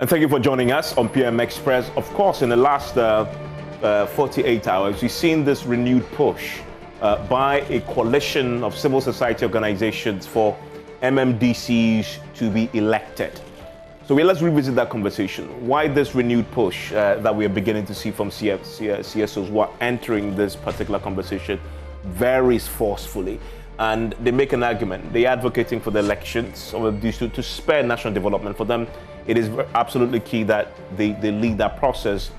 And thank you for joining us on PM Express. Of course, in the last 48 hours, we've seen this renewed push by a coalition of civil society organizations for MMDCs to be elected. So let's revisit that conversation. Why this renewed push that we are beginning to see from CSOs who are entering this particular conversation varies forcefully. And they make an argument. They're advocating for the elections of these to spare national development. For them, it is absolutely key that they lead that process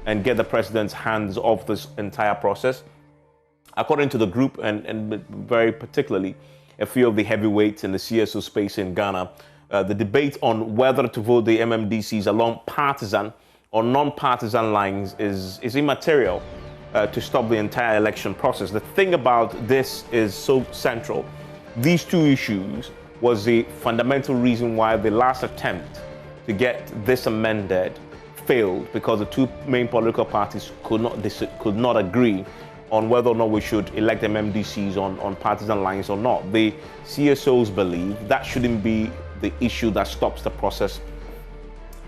and get the president's hands off this entire process. According to the group, and very particularly a few of the heavyweights in the CSO space in Ghana, the debate on whether to vote the MMDCs along partisan or non-partisan lines is immaterial to stop the entire election process. The thing about this is so central. These two issues was the fundamental reason why the last attempt to get this amended failed, because the two main political parties could not agree on whether or not we should elect MMDCs on partisan lines or not. The CSOs believe that shouldn't be the issue that stops the process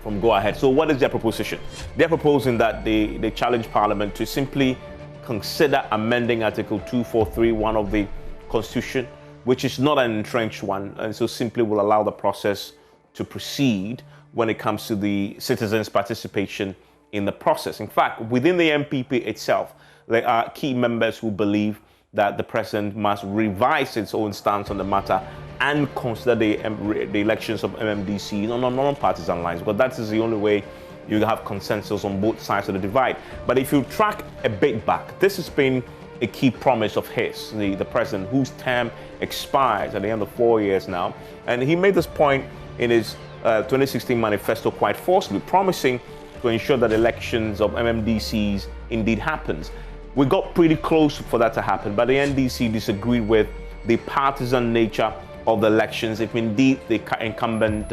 from go ahead. So what is their proposition? They're proposing that they challenge Parliament to simply consider amending Article 2431 of the Constitution, which is not an entrenched one, and so simply will allow the process to proceed when it comes to the citizens' participation in the process. In fact, within the MPP itself, there are key members who believe that the president must revise its own stance on the matter and consider the elections of MMDC on non-partisan lines, because that is the only way you have consensus on both sides of the divide. But if you track a bit back, this has been a key promise of his, the president, whose term expires at the end of 4 years now. And he made this point in his 2016 manifesto quite forcefully, promising to ensure that elections of MMDCs indeed happens. We got pretty close for that to happen, but the NDC disagreed with the partisan nature of the elections if indeed the incumbent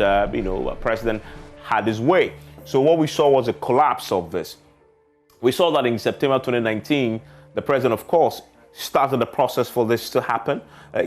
president had his way. So what we saw was a collapse of this. We saw that in September 2019, the president, of course, started the process for this to happen,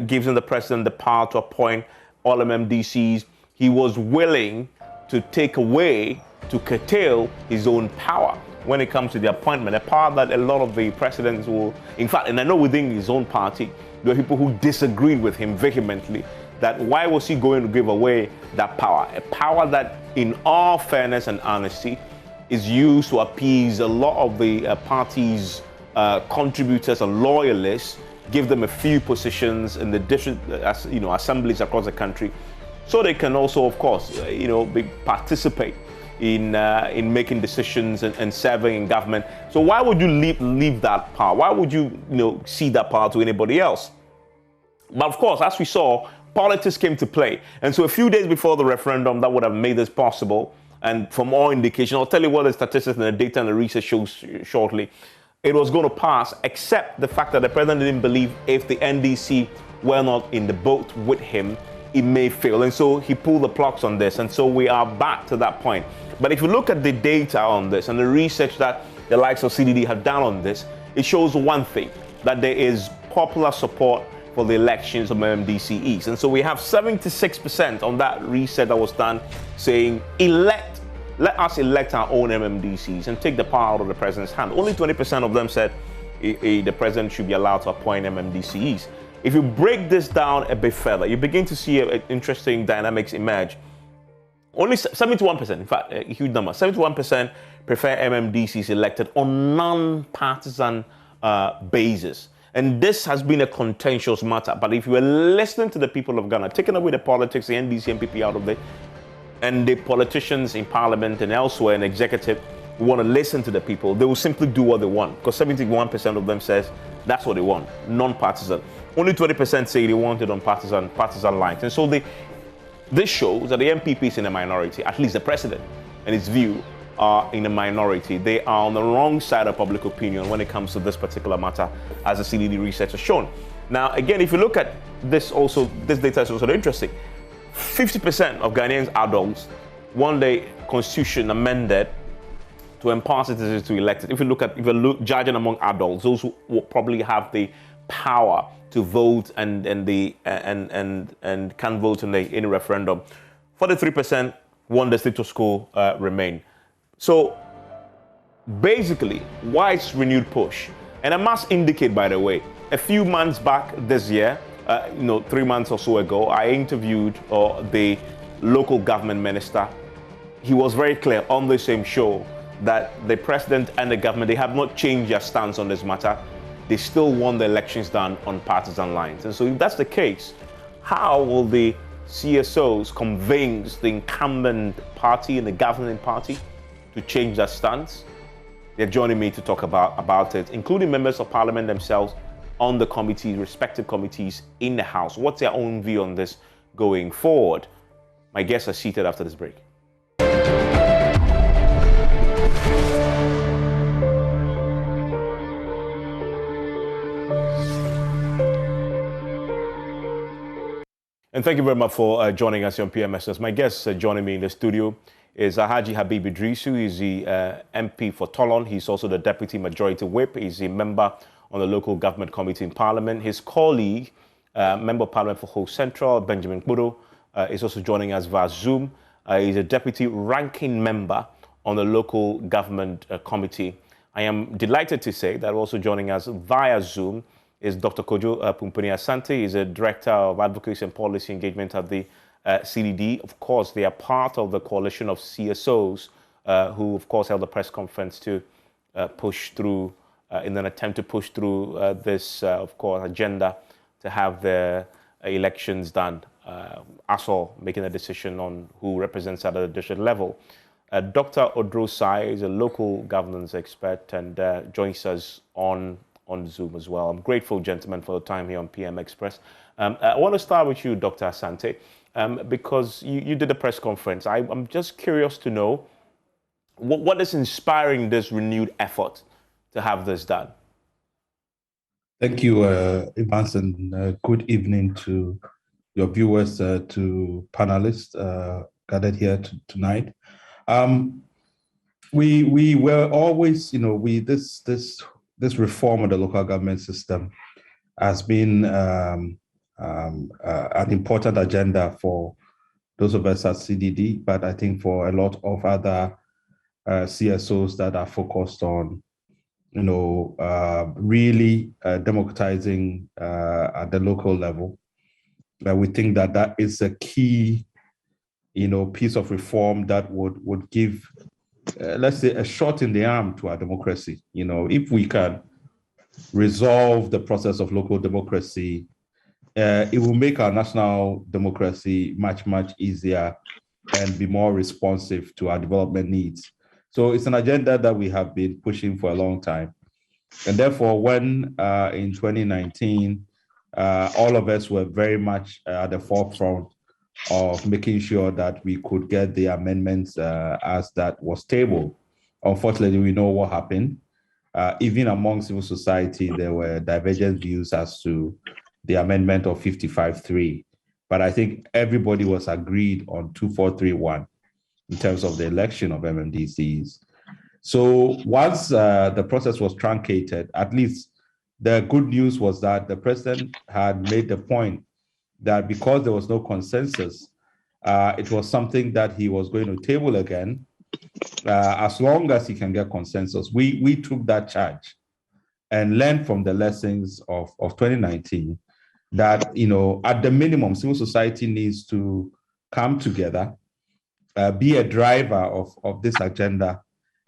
gives the president the power to appoint all MMDCs. He was willing to take away, to curtail his own power when it comes to the appointment, a power that a lot of the presidents will, in fact, and I know within his own party, there were people who disagreed with him vehemently, that why was he going to give away that power? A power that, in all fairness and honesty, is used to appease a lot of the party's contributors and loyalists, give them a few positions in the different assemblies across the country, so they can also, of course, participate in making decisions and serving in government. So why would you leave that power? Why would you cede that power to anybody else? But of course, as we saw, politics came to play. And so a few days before the referendum that would have made this possible, and from all indication, I'll tell you what the statistics and the data and the research shows shortly, it was going to pass, except the fact that the president didn't believe if the NDC were not in the boat with him, it may fail. And so he pulled the plugs on this. And so we are back to that point. But if you look at the data on this and the research that the likes of CDD have done on this, it shows one thing, that there is popular support for the elections of MMDCEs. And so we have 76% on that research that was done saying, let us elect our own MMDCs and take the power out of the president's hand. Only 20% of them said the president should be allowed to appoint MMDCEs. If you break this down a bit further, you begin to see interesting dynamics emerge. Only 71%, in fact, a huge number, 71% prefer MMDCs elected on non-partisan basis. And this has been a contentious matter. But if you are listening to the people of Ghana, taking away the politics, the NDC, MPP out of it, and the politicians in parliament and elsewhere in executive who want to listen to the people, they will simply do what they want. Because 71% of them says that's what they want, non-partisan. Only 20% say they want it on partisan lines. And so this shows that the MPP is in a minority, at least the president and his view are in a minority. They are on the wrong side of public opinion when it comes to this particular matter, as the CDD research has shown. Now, again, if you look at this data is also interesting. 50% of Ghanaians adults want the constitution amended to empower citizens to elect it. If you look judging among adults, those who will probably have the power to vote and can vote in the referendum, 43% want the status quo remain. So basically, why it's renewed push? And I must indicate, by the way, a few months back this year, 3 months or so ago, I interviewed the local government minister. He was very clear on the same show that the president and the government, they have not changed their stance on this matter. They still want the elections done on partisan lines. And so if that's the case, how will the CSOs convince the incumbent party and the governing party to change that stance? They're joining me to talk about it, including members of parliament themselves on the committees, respective committees in the House. What's their own view on this going forward? My guests are seated after this break. And thank you very much for joining us on PMSS. My guest joining me in the studio is Haji Habib Idrisu. He's the MP for Tolon. He's also the Deputy Majority Whip. He's a member on the Local Government Committee in Parliament. His colleague, Member of Parliament for Ho Central, Benjamin Kudo, is also joining us via Zoom. He's a Deputy Ranking Member on the Local Government Committee. I am delighted to say that also joining us via Zoom is Dr. Kojo Pumpuni Asante. He's a Director of Advocacy and Policy Engagement at the CDD. Of course, they are part of the coalition of CSOs who, of course, held a press conference to push through, in an attempt to push through this, of course, agenda to have the elections done. ASOL making a decision on who represents at the district level. Dr. Odrosai is a local governance expert and joins us on Zoom as well. I'm grateful, gentlemen, for the time here on PM Express. I want to start with you, Dr. Asante, because you did a press conference. I'm just curious to know what is inspiring this renewed effort to have this done. Thank you, Evans, and good evening to your viewers, to panelists gathered here tonight. We were always, this reform of the local government system has been an important agenda for those of us at CDD, but I think for a lot of other CSOs that are focused on, really democratizing at the local level. We think that is a key, piece of reform that would give, let's say, a shot in the arm to our democracy. If we can resolve the process of local democracy, it will make our national democracy much, much easier and be more responsive to our development needs. So it's an agenda that we have been pushing for a long time. And therefore, when in 2019, all of us were very much at the forefront of making sure that we could get the amendments as that was tabled. Unfortunately, we know what happened. Even among civil society, there were divergent views as to the amendment of 55.3. But I think everybody was agreed on 2431 in terms of the election of MMDCs. So once the process was truncated, at least the good news was that the president had made the point that because there was no consensus, it was something that he was going to table again, as long as he can get consensus. We took that charge and learned from the lessons of 2019 that, at the minimum, civil society needs to come together, be a driver of this agenda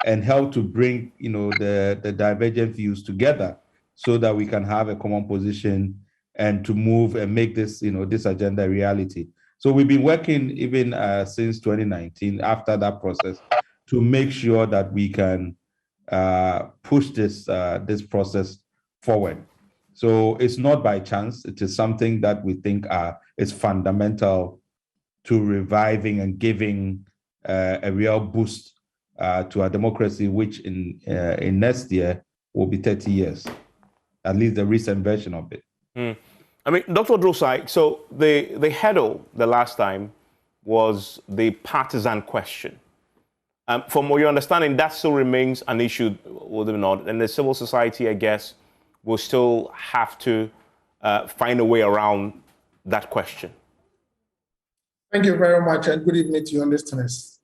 and help to bring, the divergent views together so that we can have a common position and to move and make this, this agenda a reality. So we've been working even since 2019, after that process, to make sure that we can push this process forward. So it's not by chance. It is something that we think is fundamental to reviving and giving a real boost to our democracy, which in next year will be 30 years, at least the recent version of it. I mean, Dr. Drosai, so the hurdle the last time was the partisan question. From what you're understanding, that still remains an issue, will it not? And the civil society, I guess, will still have to find a way around that question. Thank you very much, and good evening to your listeners.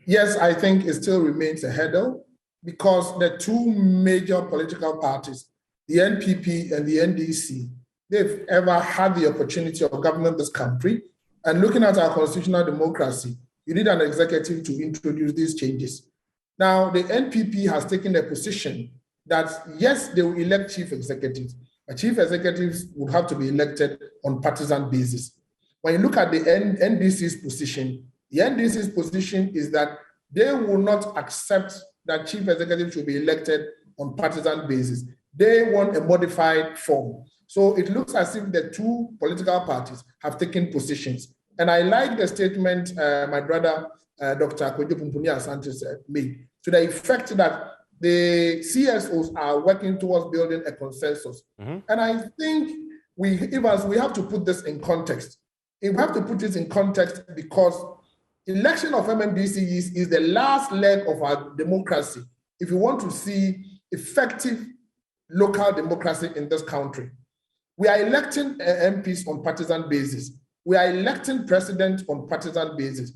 Yes, I think it still remains a hurdle because the two major political parties, the NPP and the NDC, they've ever had the opportunity of governing this country. And looking at our constitutional democracy, you need an executive to introduce these changes. Now, the NPP has taken a position that, yes, they will elect chief executives, but chief executives would have to be elected on partisan basis. When you look at the NDC's position, the NDC's position is that they will not accept that chief executive should be elected on partisan basis. They want a modified form. So it looks as if the two political parties have taken positions. And I like the statement my brother, Dr. Kwejo Pumpuni Asante made, to the effect that the CSOs are working towards building a consensus. And I think we have to put this in context. We have to put this in context because election of MMDCEs is the last leg of our democracy if you want to see effective local democracy in this country. We are electing MPs on partisan basis. We are electing president on partisan basis.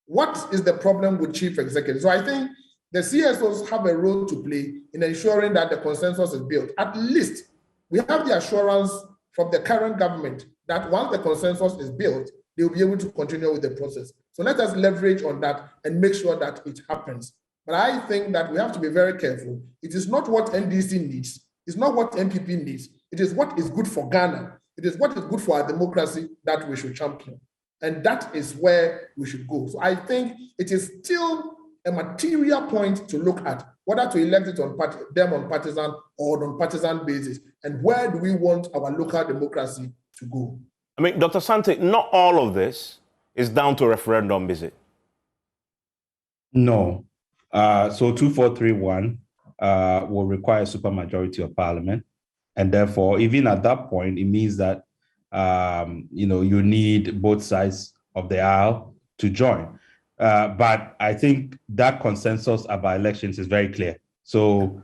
What is the problem with chief executive? So I think the CSOs have a role to play in ensuring that the consensus is built. At least we have the assurance from the current government that once the consensus is built, they'll be able to continue with the process. So let us leverage on that and make sure that it happens. But I think that we have to be very careful. It is not what NDC needs. It's not what NPP needs. It is what is good for Ghana. It is what is good for our democracy that we should champion. And that is where we should go. So I think it is still a material point to look at whether to elect it on them on partisan or on partisan basis. And where do we want our local democracy to go? I mean, Dr. Sante, not all of this is down to referendum, is it? No. So 2431 will require a supermajority of parliament. And therefore, even at that point, it means that you need both sides of the aisle to join. But I think that consensus about elections is very clear. So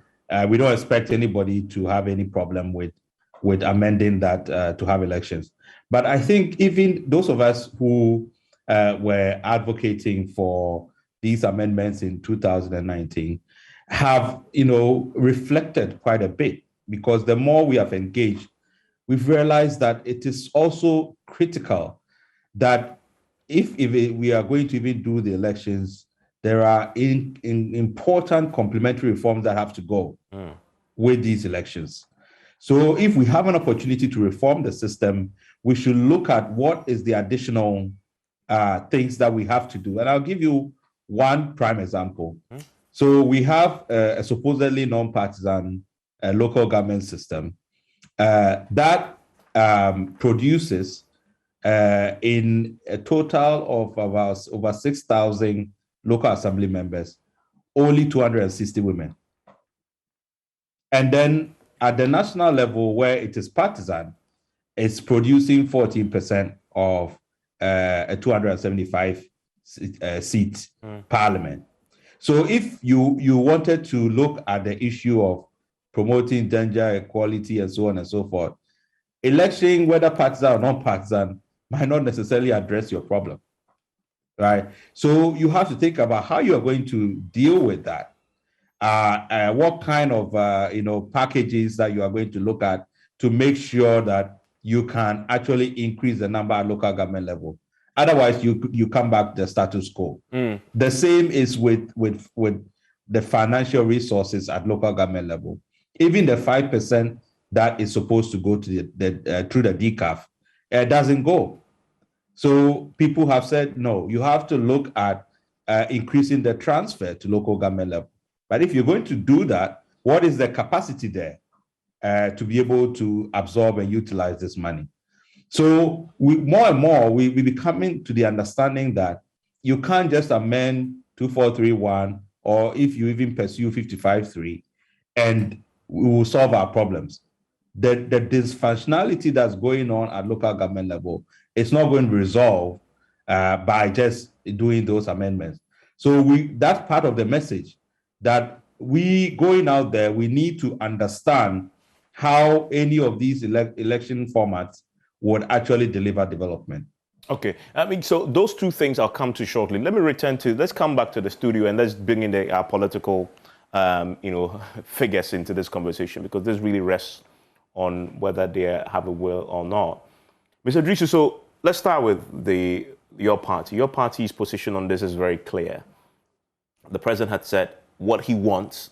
we don't expect anybody to have any problem with amending that to have elections. But I think even those of us who were advocating for these amendments in 2019 have, reflected quite a bit, because the more we have engaged, we've realized that it is also critical that if we are going to even do the elections, there are important complementary reforms that have to go with these elections. So if we have an opportunity to reform the system, we should look at what is the additional things that we have to do. And I'll give you one prime example. So we have a supposedly non-partisan local government system that produces in a total of about over 6,000 local assembly members, only 260 women. And then at the national level, where it is partisan, it's producing 14% of a 275 seat parliament. So if you wanted to look at the issue of promoting gender equality and so on and so forth, election, whether partisan or non-partisan, might not necessarily address your problem, right? So you have to think about how you are going to deal with that. What kind of packages that you are going to look at to make sure that you can actually increase the number at local government level. Otherwise, you come back to the status quo. The same is with the financial resources at local government level. Even the 5% that is supposed to go to through the DCAF, doesn't go. So people have said, no, you have to look at increasing the transfer to local government level. But if you're going to do that, what is the capacity there to be able to absorb and utilize this money? So more and more, we be coming to the understanding that you can't just amend 2431, or if you even pursue 55.3, and we will solve our problems. The dysfunctionality that's going on at local government level is not going to resolve by just doing those amendments. So that's part of the message, that we going out there, we need to understand how any of these election formats would actually deliver development. Okay, I mean, so those two things I'll come to shortly. Let's come back to the studio and let's bring in our political, figures into this conversation, because this really rests on whether they have a will or not. Mr. Drisu, so let's start with your party. Your party's position on this is very clear. The president had said what he wants.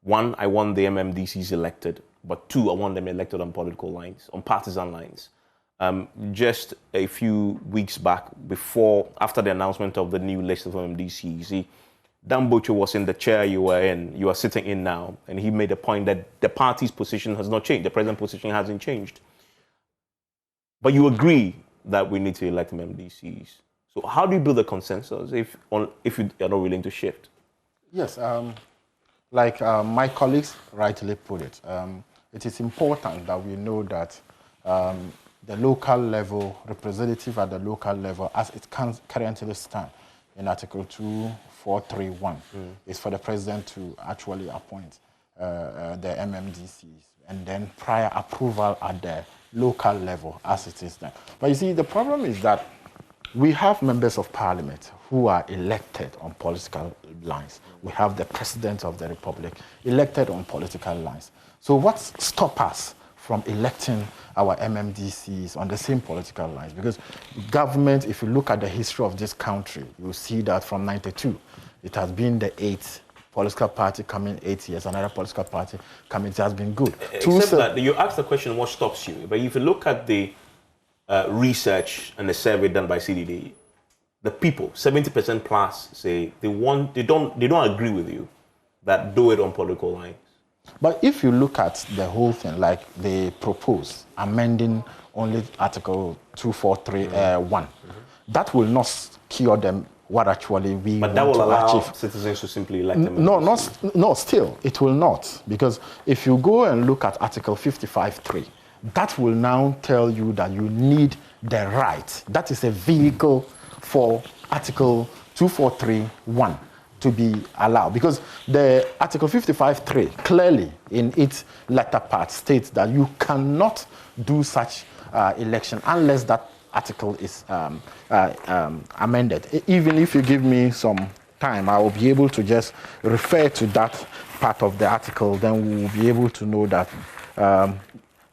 One, I want the MMDCs elected, but two, I want them elected on political lines, on partisan lines. Just a few weeks back, after the announcement of the new list of MMDCs, Dan Bocho was in the chair you are sitting in now, and he made a point that the party's position has not changed, the president's position hasn't changed. But you agree that we need to elect MMDCs. So how do you build a consensus if you are not willing to shift? Yes, like my colleagues rightly put it, it is important that we know that the local level, representative at the local level, as it currently stands in Article 2431, is for the president to actually appoint the MMDCs, and then prior approval at the local level as it is done. But you see, the problem is that we have members of parliament who are elected on political lines. We have the president of the republic elected on political lines. So what stops us from electing our MMDCs on the same political lines? Because government, if you look at the history of this country, you'll see that from 92, it has been the 8th political party coming 8 years, another political party coming, it has been good. Except that you asked the question, what stops you? But if you look at the research and the survey done by CDD, the people, 70% plus, say they don't agree with you that do it on political lines. But if you look at the whole thing, like they propose amending only Article 2431, that will not cure them what actually we but want that will to allow achieve. Citizens to simply elect them. No, still, it will not. Because if you go and look at Article 55.3, that will now tell you that you need the right. That is a vehicle for Article 2431 to be allowed. Because the Article 55.3 clearly in its latter part states that you cannot do such election unless that article is amended. Even if you give me some time, I will be able to just refer to that part of the article, then we will be able to know that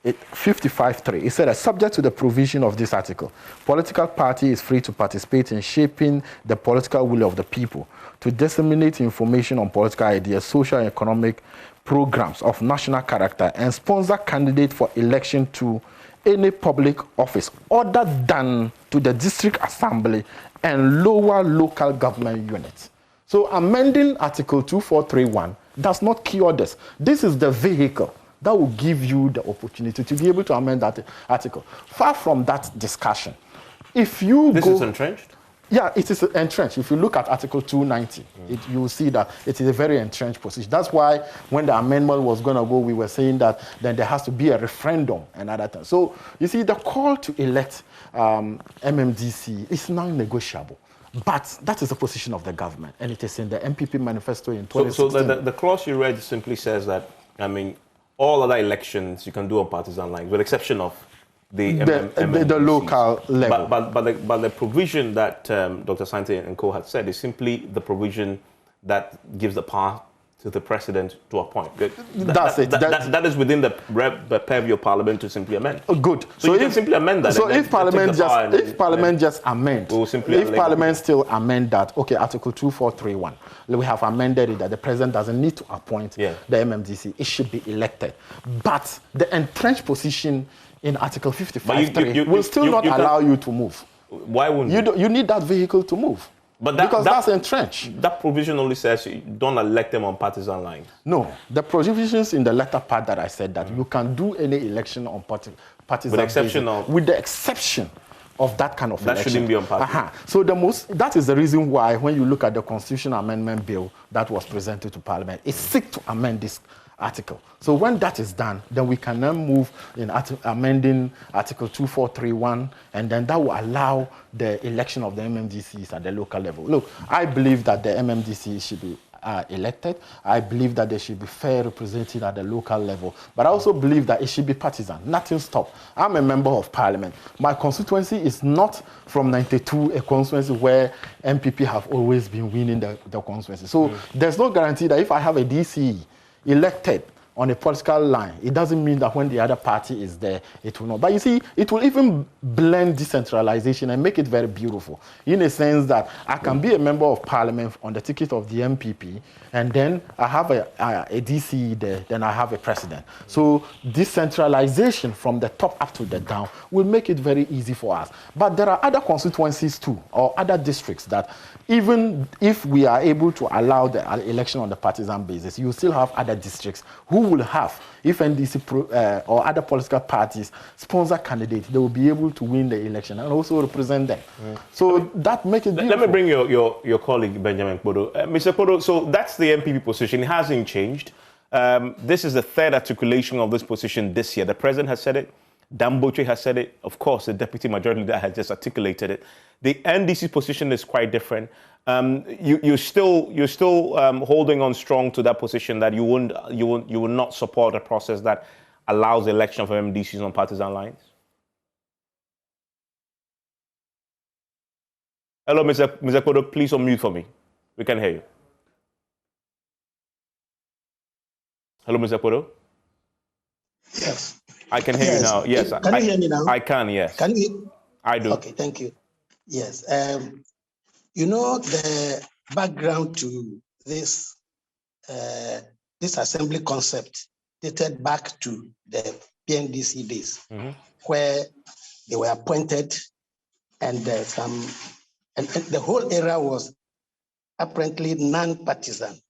55.3, it said that subject to the provision of this article, political party is free to participate in shaping the political will of the people, to disseminate information on political ideas, social and economic programs of national character, and sponsor candidates for election to any public office other than to the district assembly and lower local government units. So amending Article 2431 does not cure this. This is the vehicle that will give you the opportunity to be able to amend that article. Far from that discussion, if you This is entrenched? Yeah, it is entrenched. If you look at Article 290, you will see that it is a very entrenched position. That's why when the amendment was going to go, we were saying that then there has to be a referendum and other things. So you see, the call to elect MMDC is non-negotiable. But that is the position of the government, and it is in the MPP manifesto in 2016. So the clause you read simply says that, I mean, all other elections you can do on partisan lines, with the exception of the local level. But the provision that Dr. Sante and co had said is simply the provision that gives the power to the president to appoint. That is within the purview of Parliament to simply amend. Good. So you can simply amend that. So if Parliament just amend, if Parliament still amend that, okay, Article 2431, we have amended it that the president doesn't need to appoint the MMDC. It should be elected. But the entrenched position in Article 55.3 will still not allow you to move. Why wouldn't you need that vehicle to move? But because that's entrenched. That provision only says you don't elect them on partisan lines. No, the provisions in the latter part that I said that you can do any election on partisan with the exception of that kind of election. That shouldn't be on party. So that is the reason why when you look at the Constitutional Amendment Bill that was presented to Parliament, it seeks to amend this article. So when that is done, then we can then move in amending Article 2431, and then that will allow the election of the MMDCs at the local level. Look, I believe that the MMDC should be are elected. I believe that there should be fair representation at the local level. But I also believe that it should be partisan. Nothing stop. I'm a member of parliament. My constituency is not from 92, a constituency where MPP have always been winning the constituency. So there's no guarantee that if I have a DCE elected on a political line, it doesn't mean that when the other party is there, it will not. But you see, it will even blend decentralization and make it very beautiful, in a sense that I can be a member of parliament on the ticket of the MPP, and then I have a DCE there, then I have a president. So decentralization from the top up to the down will make it very easy for us. But there are other constituencies too, or other districts that even if we are able to allow the election on the partisan basis, you still have other districts who will have, if NDC or other political parties sponsor candidates, they will be able to win the election and also represent them. So that makes it beautiful. Let me bring your colleague, Benjamin Kpodo. Mr. Kpodo, so that's the MPP position. It hasn't changed. This is the third articulation of this position this year. The president has said it. Damboche has said it. Of course, the deputy majority leader has just articulated it. The NDC position is quite different. You're still holding on strong to that position that you will not support a process that allows the election of MMDCs on partisan lines. Hello, Mr. Kpodo, please unmute for me. We can hear you. Hello, Mr. Kpodo. Yes. I can hear you now. Yes. Can you hear me now? I can, yes. Can you? I do. Okay, thank you. Yes. You know, the background to this this assembly concept dated back to the PNDC days, where they were appointed, and the whole era was apparently non-partisan.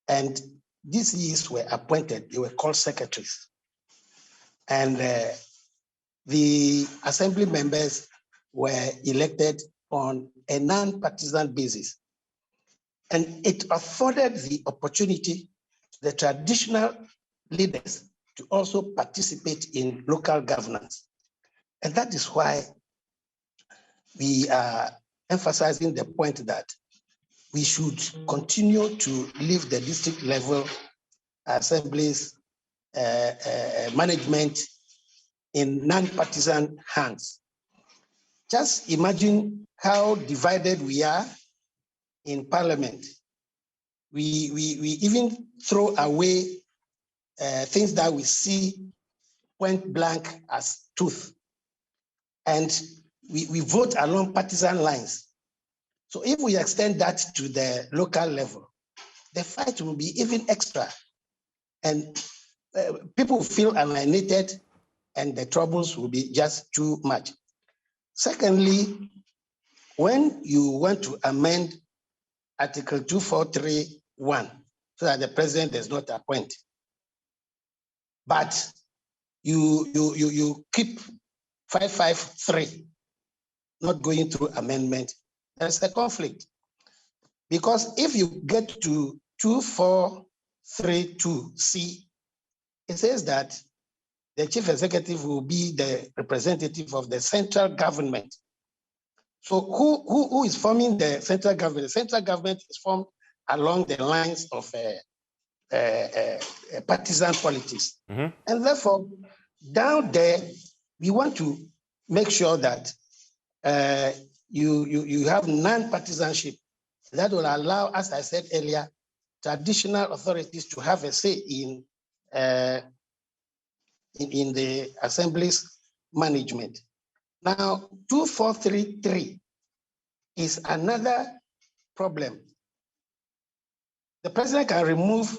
And DCEs were appointed, they were called secretaries. And the assembly members were elected on a non-partisan basis. And it afforded the opportunity to the traditional leaders to also participate in local governance. And that is why we are emphasizing the point that we should continue to leave the district level assemblies management in non-partisan hands. Just imagine how divided we are in parliament. We even throw away things that we see point blank as truth. And we vote along partisan lines. So if we extend that to the local level, the fight will be even extra. And people feel alienated, and the troubles will be just too much. Secondly, when you want to amend Article 2431 so that the president does not appoint, but you keep 553 not going through amendment, there's a conflict. Because if you get to 2432C, it says that the chief executive will be the representative of the central government. So who is forming the central government? The central government is formed along the lines of partisan politics. And therefore, down there, we want to make sure that you have non-partisanship. That will allow, as I said earlier, traditional authorities to have a say in the assembly's management. Now, 2433 is another problem. The president can remove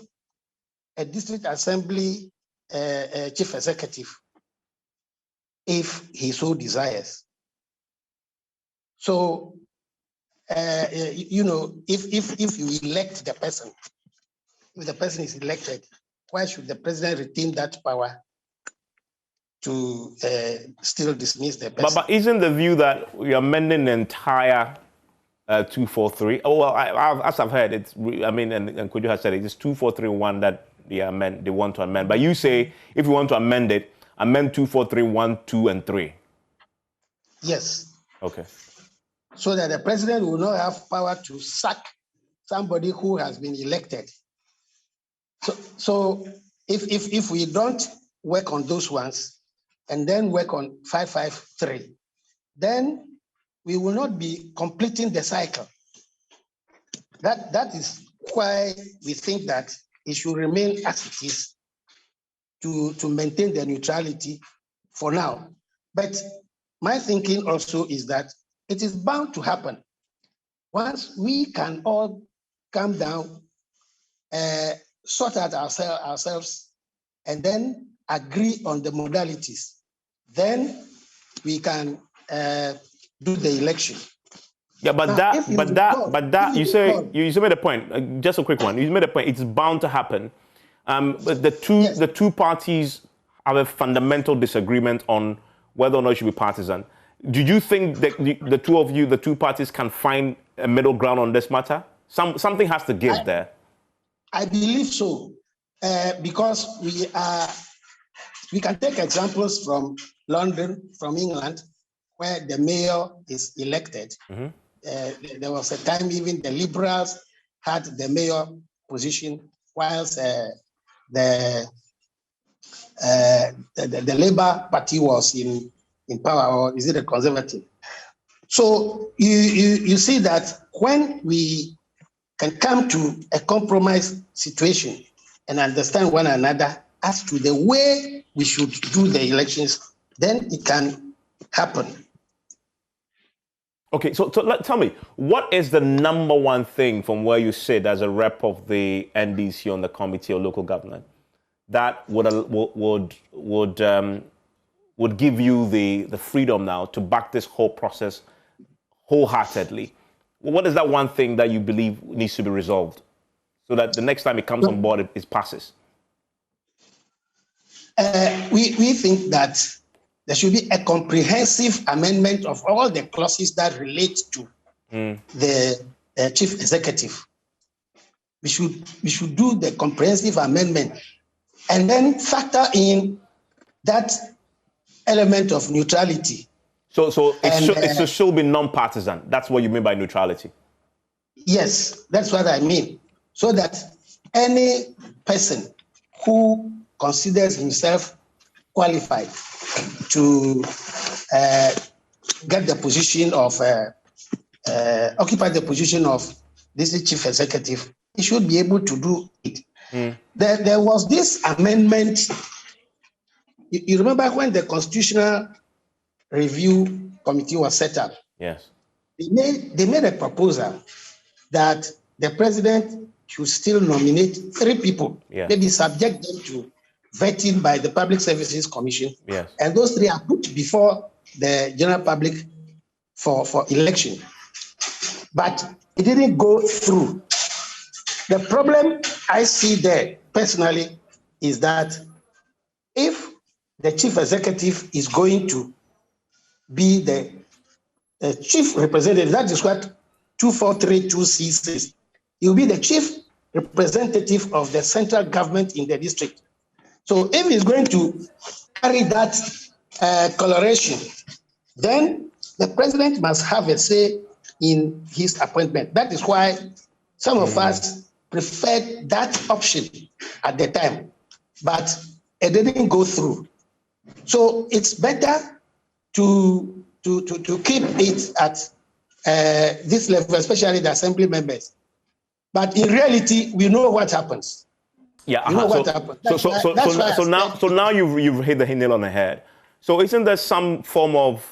a district assembly chief executive if he so desires. So, you know, if you elect the person, if the person is elected, why should the president retain that power to still dismiss the person? But isn't the view that we are amending the entire 243? Oh, well, as I've heard, it's, I mean, and Kojo has said it, it's 2431 that they want to amend. But you say, if you want to amend it, amend 2431, 2, and 3. Yes. Okay. So that the president will not have power to sack somebody who has been elected. So if we don't work on those ones and then work on 553, then we will not be completing the cycle. That is why we think that it should remain as it is to maintain the neutrality for now. But my thinking also is that it is bound to happen. Once we can all come down, sort out ourselves, and then agree on the modalities, then we can do the election. Yeah, but now, you made a point. Just a quick one. You made a point. It's bound to happen. But the two parties have a fundamental disagreement on whether or not it should be partisan. Do you think that the two parties, can find a middle ground on this matter? Something has to give there. I believe so, because we can take examples from London, from England, where the mayor is elected. Mm-hmm. There was a time even the Liberals had the mayor position, whilst the Labour Party was in power, or is it a Conservative? So you see that when we can come to a compromise situation and understand one another as to the way we should do the elections, then it can happen. Okay, so tell me, what is the number one thing from where you sit as a rep of the NDC on the Committee of Local Government that would give you the freedom now to back this whole process wholeheartedly? What is that one thing that you believe needs to be resolved so that the next time it comes on board, it passes? We think that there should be a comprehensive amendment of all the clauses that relate to the chief executive. We should do the comprehensive amendment and then factor in that element of neutrality. So it should be non-partisan. That's what you mean by neutrality? Yes, that's what I mean. So that any person who considers himself qualified to get the position of, occupy the position of this chief executive, he should be able to do it. There was this amendment. You remember when the Constitutional Review Committee was set up? Yes. They made a proposal that the president should still nominate 3 people, maybe subject them to vetting by the Public Services Commission. Yes. And those 3 are put before the general public for election. But it didn't go through. The problem I see there personally is that if the chief executive is going to be the chief representative, that is what 2432C says. He will be the chief representative of the central government in the district. So if he's going to carry that coloration, then the president must have a say in his appointment. That is why some of us preferred that option at the time, but it didn't go through. So it's better to keep it at this level, especially the assembly members. But in reality, we know what happens. Yeah. You know what happens. So now you've hit the nail on the head. So isn't there some form of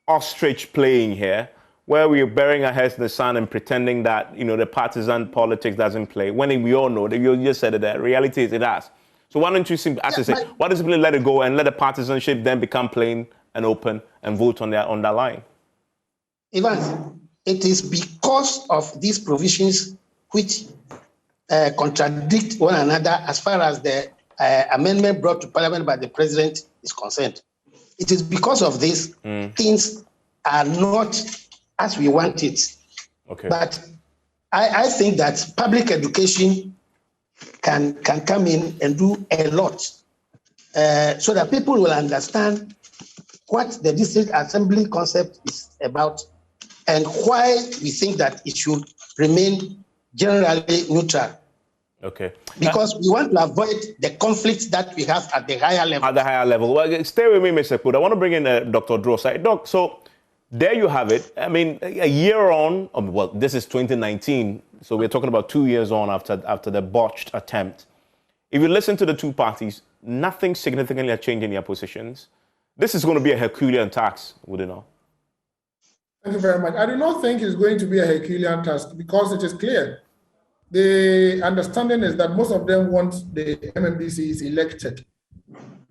ostrich playing here, where we are burying our heads in the sand and pretending that the partisan politics doesn't play, when we all know that you just said it there. Reality is it has. So why don't you simply, as I say, why don't you simply let it go and let the partisanship then become plain and open and vote on that line? Ivan, it is because of these provisions which contradict one another as far as the amendment brought to Parliament by the President is concerned. It is because of this things are not as we want it. Okay. But I think that public education can come in and do a lot so that people will understand what the district assembly concept is about and why we think that it should remain generally neutral. Okay. Because we want to avoid the conflicts that we have at the higher level. At the higher level. Well, stay with me, Mr. Kud. I want to bring in Dr. Drosa. Doc, so there you have it. I mean, a year on, well, this is 2019, so we're talking about 2 years on after the botched attempt. If you listen to the two parties, nothing significantly has changed in their positions. This is going to be a Herculean task, would it not? Thank you very much. I do not think it's going to be a Herculean task because it is clear. The understanding is that most of them want the MMDCEs elected.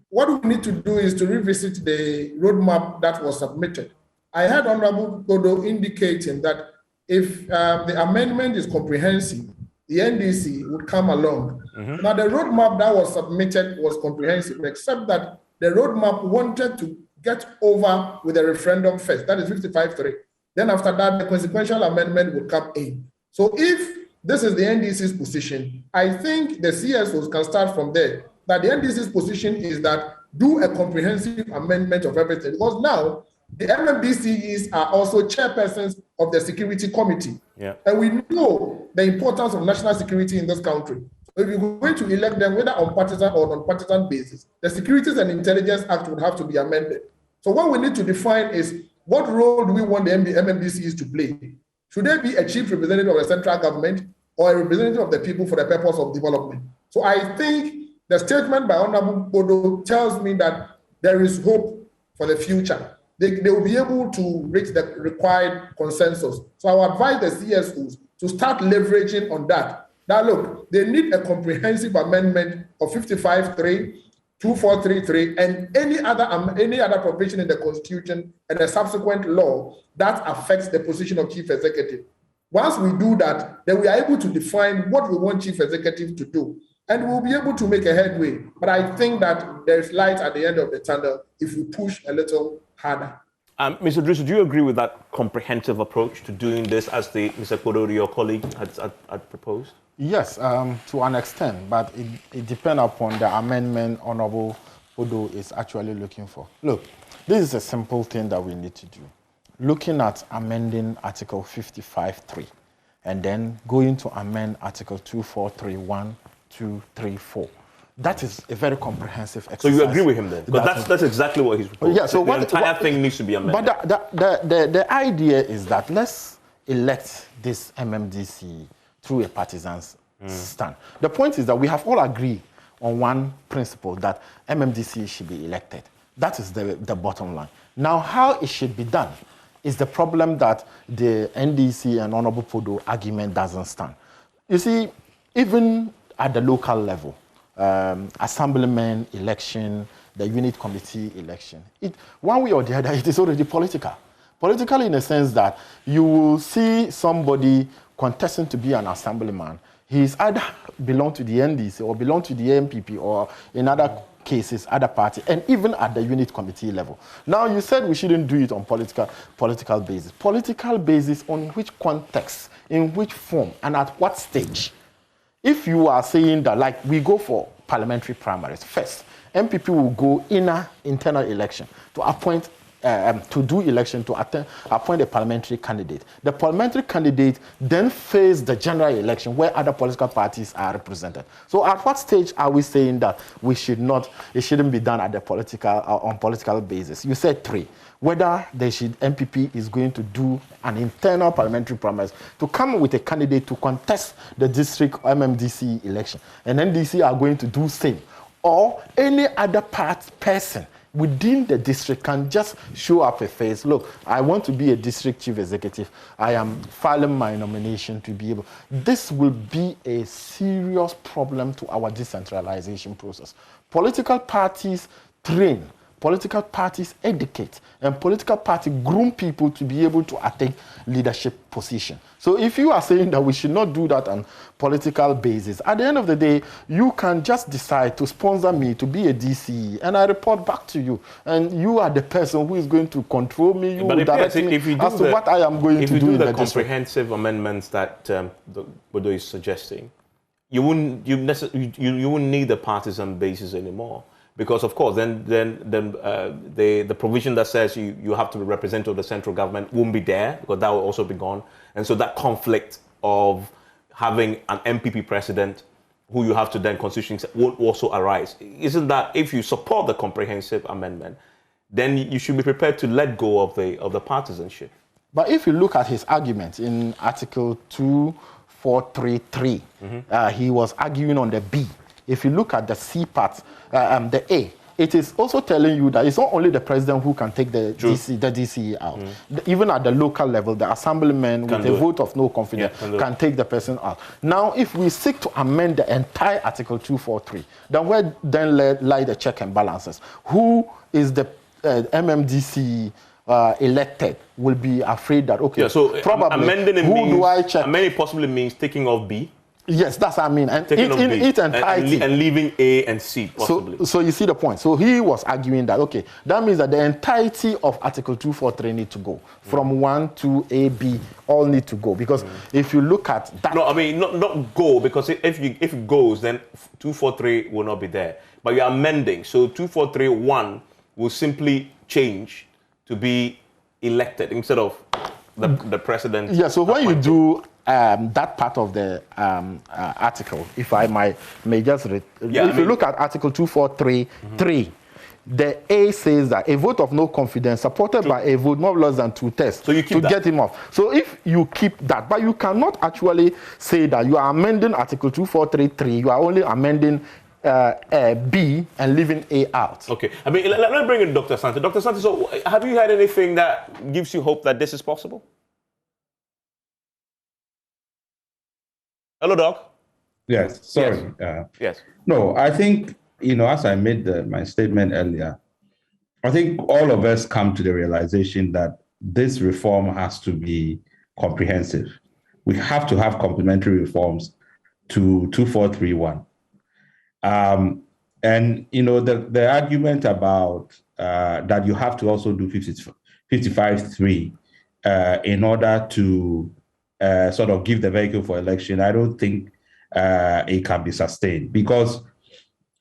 What we need to do is to revisit the roadmap that was submitted. I heard Honorable Kodo indicating that if the amendment is comprehensive, the NDC would come along. Mm-hmm. Now, the roadmap that was submitted was comprehensive, except that the roadmap wanted to get over with a referendum first. That is 55-3. Then after that, the consequential amendment would come in. So if this is the NDC's position, I think the CSOs can start from there. That the NDC's position is that do a comprehensive amendment of everything. Because now, the MMDCEs are also chairpersons of the Security Committee. Yeah. And we know the importance of national security in this country. So if you're going to elect them, whether on partisan or non-partisan basis, the Securities and Intelligence Act would have to be amended. So what we need to define is what role do we want the MMDCEs to play? Should they be a chief representative of the central government or a representative of the people for the purpose of development? So I think the statement by Honorable Bodo tells me that there is hope for the future. They will be able to reach the required consensus. So I will advise the CSOs to start leveraging on that. Now look, they need a comprehensive amendment of 55-3, 2433, and any other provision in the Constitution and a subsequent law that affects the position of chief executive. Once we do that, then we are able to define what we want chief executive to do, and we'll be able to make a headway. But I think that there's light at the end of the tunnel if we push a little harder. Mr. Drisu, do you agree with that comprehensive approach to doing this as Mr. Kodori, your colleague, had proposed? Yes, to an extent, but it depends upon the amendment Honorable Odo is actually looking for. Look, this is a simple thing that we need to do. Looking at amending Article 55.3 and then going to amend Article 2431, 234. That is a very comprehensive exercise. So you agree with him then? Because that's exactly what he's proposing. Yeah, so the entire thing needs to be amended. But the idea is that let's elect this MMDC through a partisan stand. The point is that we have all agreed on one principle, that MMDC should be elected. That is the bottom line. Now, how it should be done is the problem that the NDC and Honorable Podo argument doesn't stand. You see, even at the local level, assemblyman election, the unit committee election, one way or the other, it is already political. Political in the sense that you will see somebody contesting to be an assemblyman. He's either belong to the NDC or belong to the MPP or in other cases, other party, and even at the unit committee level. Now, you said we shouldn't do it on political basis. Political basis on which context, in which form, and at what stage? If you are saying that, like, we go for parliamentary primaries first, MPP will go internal election to appoint, to do election to appoint a parliamentary candidate. The parliamentary candidate then face the general election where other political parties are represented. So at what stage are we saying that it shouldn't be done at the on political basis? You said 3. Whether MPP is going to do an internal parliamentary primaries to come with a candidate to contest the district MMDC election, and NDC are going to do same, or any other person within the district can just show up a face. Look, I want to be a district chief executive. I am filing my nomination to be able. This will be a serious problem to our decentralization process. Political parties train, political parties educate, and political parties groom people to be able to attain leadership position. So if you are saying that we should not do that on political basis, at the end of the day, you can just decide to sponsor me to be a DCE, and I report back to you, and you are the person who is going to control me, you will direct me as to what I am going to do in the district. If you do the comprehensive amendments that Bodo is suggesting, you wouldn't need the partisan basis anymore. Because of course, then the provision that says you have to be representative of the central government won't be there, because that will also be gone. And so that conflict of having an MPP president who you have to then constitutionally say won't also arise. Isn't that if you support the comprehensive amendment, then you should be prepared to let go of the partisanship? But if you look at his argument in Article 2433, he was arguing on the B. If you look at the C part, the A, it is also telling you that it's not only the president who can take the DCE out. Even at the local level, the assemblyman with a vote of no confidence can take the person out. Now, if we seek to amend the entire Article 243, then where then lie the check and balances? Who is the MMDCE elected will be afraid that, okay, so probably amending who means, do I check? Amending possibly means taking off B. Yes, that's what I mean. And taking off B and leaving A and C possibly. So you see the point. So he was arguing that, okay, that means that the entirety of Article 243 need to go. From 1 to A, B, all need to go. Because if you look at that... No, I mean, not go, because if it goes, then 243 will not be there. But you're amending. So 243.1 will simply change to be elected instead of the president. Yeah, so when you do that part of the article, if I may just read, if you look at Article 243.3, the A says that a vote of no confidence supported by a vote not less than 2/3 so you keep to get him off. So if you keep that, but you cannot actually say that you are amending Article 243.3, you are only amending B and leaving A out. Okay. I mean, let me bring in Dr. Santi. Dr. Santi, so have you had anything that gives you hope that this is possible? Hello, Doc. Yes, sorry. Yes. No, I think, as I made my statement earlier, I think all of us come to the realization that this reform has to be comprehensive. We have to have complementary reforms to 2431. And, the argument about that you have to also do 55.3 in order to sort of give the vehicle for election, I don't think it can be sustained, because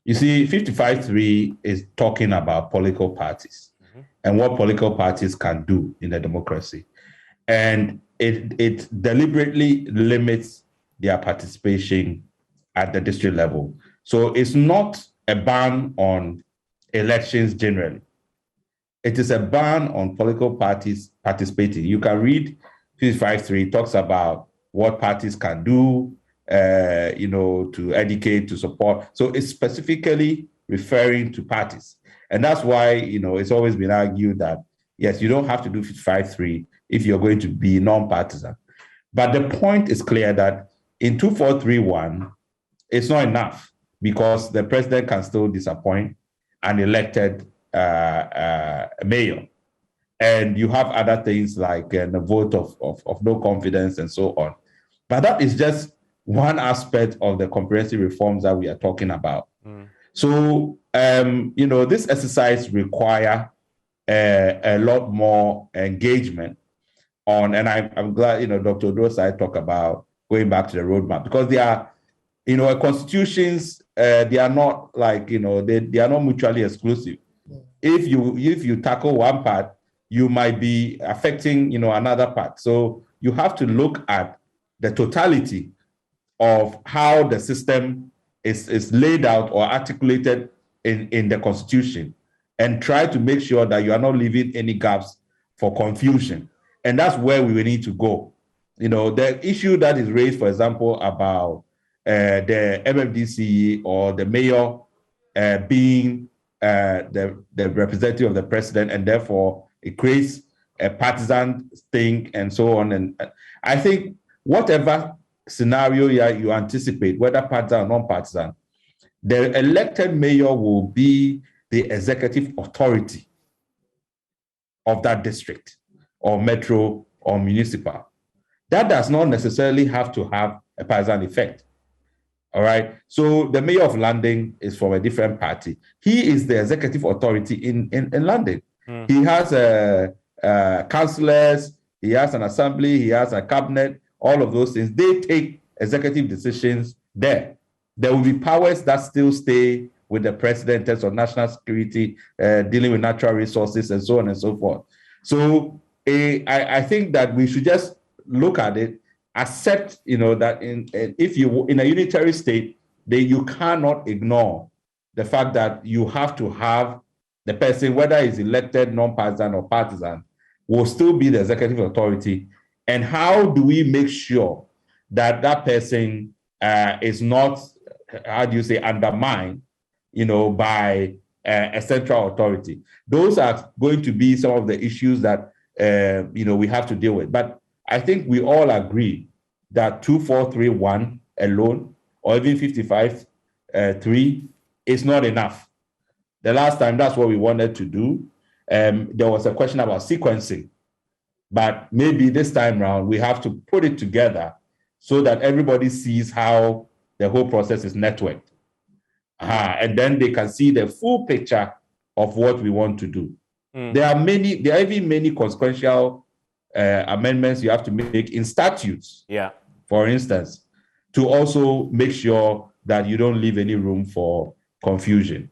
you see, 55.3 is talking about political parties and what political parties can do in a democracy. And it deliberately limits their participation at the district level. So it's not a ban on elections generally. It is a ban on political parties participating. You can read 55.3, talks about what parties can do, to educate, to support. So it's specifically referring to parties. And that's why, it's always been argued that, yes, you don't have to do 55.3 if you're going to be non-partisan. But the point is clear that in 2431, it's not enough, because the president can still disappoint an elected mayor. And you have other things like the vote of no confidence and so on. But that is just one aspect of the comprehensive reforms that we are talking about. So, this exercise require a lot more engagement on, and I'm glad, Dr. Odosai talked about going back to the roadmap, because they are, constitutions, they are not like, they are not mutually exclusive. If you tackle one part, you might be affecting, another part. So you have to look at the totality of how the system is laid out or articulated in the Constitution, and try to make sure that you are not leaving any gaps for confusion. And that's where we will need to go. The issue that is raised, for example, about the MMDCE or the mayor being the representative of the president, and therefore it creates a partisan thing and so on. And I think whatever scenario you anticipate, whether partisan or non-partisan, the elected mayor will be the executive authority of that district or metro or municipal. That does not necessarily have to have a partisan effect. All right. So the mayor of London is from a different party. He is the executive authority in London. He has councillors, he has an assembly, he has a cabinet, all of those things. They take executive decisions there. There will be powers that still stay with the president in terms of national security, dealing with natural resources, and so on and so forth. So I think that we should just look at it accept, that if you in a unitary state, you cannot ignore the fact that you have to have the person, whether he's elected, non-partisan or partisan, will still be the executive authority. And how do we make sure that that person is not, undermined, by a central authority? Those are going to be some of the issues that, we have to deal with. But I think we all agree that 2431 alone, or even 55-3, is not enough. The last time, that's what we wanted to do. There was a question about sequencing, but maybe this time around we have to put it together so that everybody sees how the whole process is networked. And then they can see the full picture of what we want to do. There are even many consequential amendments you have to make in statutes, for instance, to also make sure that you don't leave any room for confusion.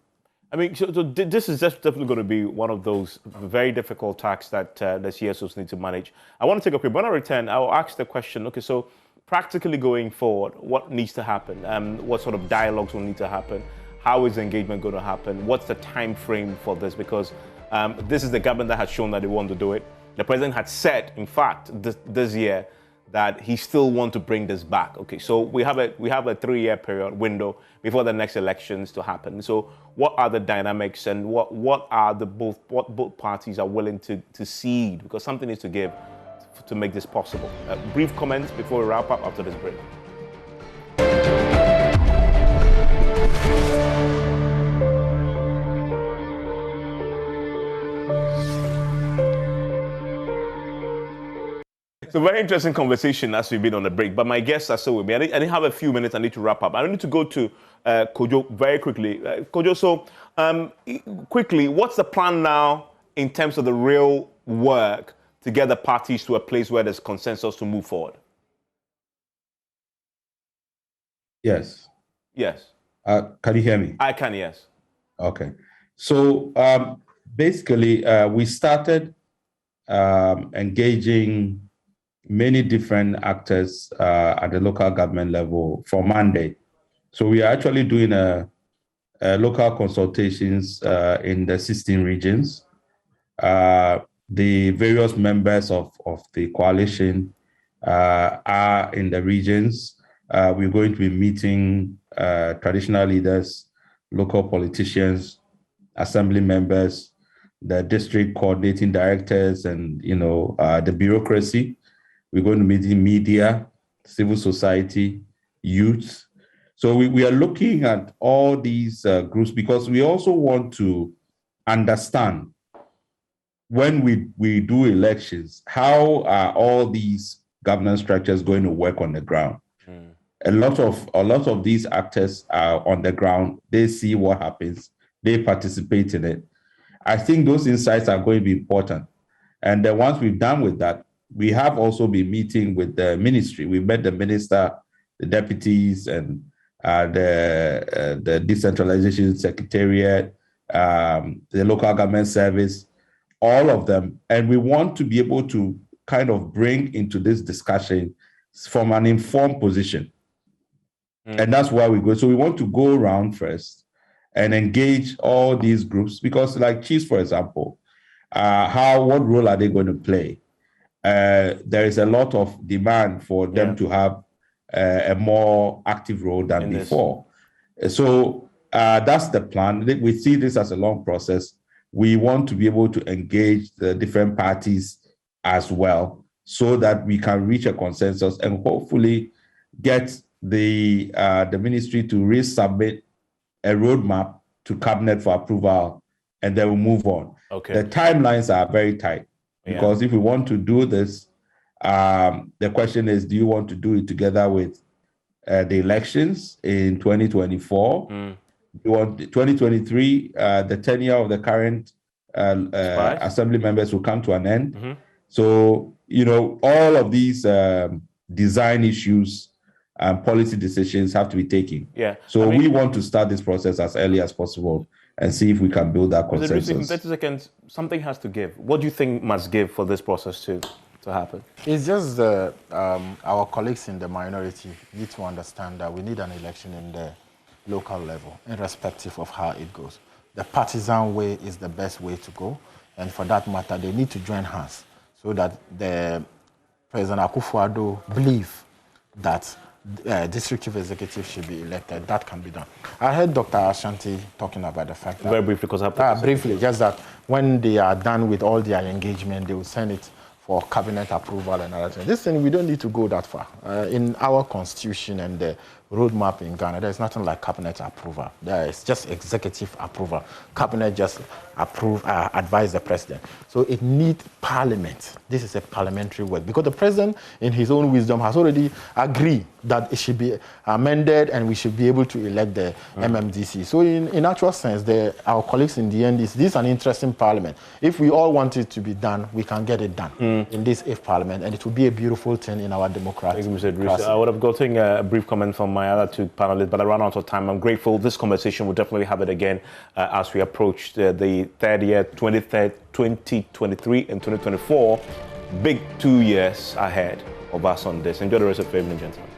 I mean, so this is just definitely going to be one of those very difficult tasks that the CSOs need to manage. I want to take a quick, when I return, I'll ask the question, okay, so practically going forward, what needs to happen? What sort of dialogues will need to happen? How is engagement going to happen? What's the time frame for this? Because this is the government that has shown that they want to do it. The president had said, in fact, this year, that he still wants to bring this back. Okay, so we have a 3-year period window before the next elections to happen. So what are the dynamics, and what are both parties are willing to cede? Because something needs to give to make this possible. Brief comments before we wrap up after this break. It's a very interesting conversation as we've been on the break, but my guests are still with me. I didn't have a few minutes. I need to wrap up. I need to go to Kojo very quickly. Kojo, so quickly, what's the plan now in terms of the real work to get the parties to a place where there's consensus to move forward? Yes. Yes. Can you hear me? I can, yes. Okay. So basically, we started engaging many different actors at the local government level for Monday. So we are actually doing a local consultations in the 16 regions. The various members of the coalition are in the regions. We're going to be meeting traditional leaders, local politicians, assembly members, the district coordinating directors, and the bureaucracy. We're going to meet the media, civil society, youth. So we are looking at all these groups because we also want to understand, when we do elections, how are all these governance structures going to work on the ground? A lot of these actors are on the ground. They see what happens. They participate in it. I think those insights are going to be important. And then once we've done with that, we have also been meeting with the ministry. We met the minister, the deputies, and the decentralization secretariat, the local government service, all of them. And we want to be able to kind of bring into this discussion from an informed position. And that's why we go. So we want to go around first and engage all these groups, because like Chiefs, for example, what role are they going to play? There is a lot of demand for them to have a more active role than before. So that's the plan. We see this as a long process. We want to be able to engage the different parties as well, so that we can reach a consensus and hopefully get the ministry to resubmit a roadmap to cabinet for approval, and then we'll move on. Okay. The timelines are very tight, because if we want to do this, the question is, do you want to do it together with the elections in 2024? You want 2023, the tenure of the current assembly members will come to an end. So, all of these design issues and policy decisions have to be taken. So we want to start this process as early as possible and see if we can build that consensus. In 30 seconds, something has to give. What do you think must give for this process to to happen? It's just our colleagues in the minority need to understand that we need an election in the local level, irrespective of how it goes. The partisan way is the best way to go, and for that matter, they need to join hands so that the President Akufo-Addo believe that district chief executive should be elected. That can be done. I heard Dr. Ashanti talking about the fact that... Very briefly, because I have to... briefly, just that when they are done with all their engagement, they will send it for cabinet approval and other things. This thing, we don't need to go that far. In our constitution and the roadmap in Ghana, there's nothing like cabinet approval. There is just executive approval. Cabinet just advise the president. So it needs parliament. This is a parliamentary work because the president, in his own wisdom, has already agreed that it should be amended and we should be able to elect the MMDCE. So in actual sense, our colleagues in the end, this is an interesting parliament. If we all want it to be done, we can get it done in this parliament, and it will be a beautiful thing in our democracy. I would have gotten a brief comment from my other two panelists, but I ran out of time. I'm grateful. This conversation, we'll definitely have it again as we approach the third year, 2023 and 2024. Big 2 years ahead of us on this. Enjoy the rest of the evening, gentlemen.